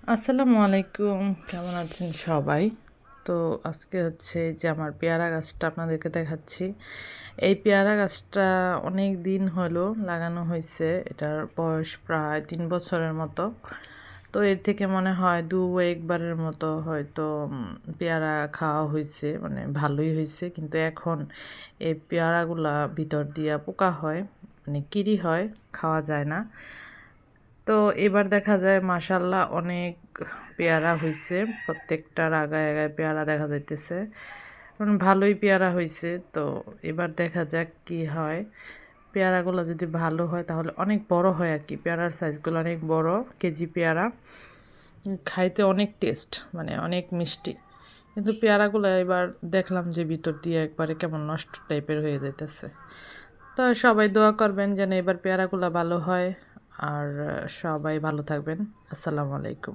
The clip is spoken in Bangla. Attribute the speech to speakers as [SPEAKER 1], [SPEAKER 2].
[SPEAKER 1] আসসালামু আলাইকুম, কেমন আছেন সবাই? তো আজকে হচ্ছে যে আমার পেয়ারা গাছটা আপনাদেরকে দেখাচ্ছি। এই পেয়ারা গাছটা অনেক দিন হলো লাগানো হয়েছে। এটার বয়স প্রায় 3 বছরের মতো। তো এর থেকে মনে হয় একবারের মতো হয়তো পেয়ারা খাওয়া হয়েছে, মানে ভালোই হয়েছে। কিন্তু এখন এই পেয়ারাগুলা ভিতর দিয়া পোকা হয়, মানে কিরি হয়, খাওয়া যায় না। তো এবার দেখা যায় মাশাআল্লাহ অনেক পেয়ারা হইছে। প্রত্যেকটার আগায়, আগায় পেয়ারা দেখা যাইতেছে। ভালোই পেয়ারা হইছে। তো এবার দেখা যাক কি হয়। পেয়ারাগুলো যদি ভালো হয় তাহলে অনেক বড় হয় আরকি। পেয়ারার সাইজগুলো অনেক বড়, কেজি পেয়ারা। খাইতে অনেক টেস্ট, মানে অনেক মিষ্টি। কিন্তু পেয়ারাগুলো এবার দেখলাম যে ভিতর দিয়ে একবারে কেমন নষ্ট টাইপের হয়ে যাইতেছে। তো সবাই দোয়া করবেন যেন এবার পেয়ারাগুলো ভালো হয়। আর সবাই ভালো থাকবেন। আসসালামু আলাইকুম।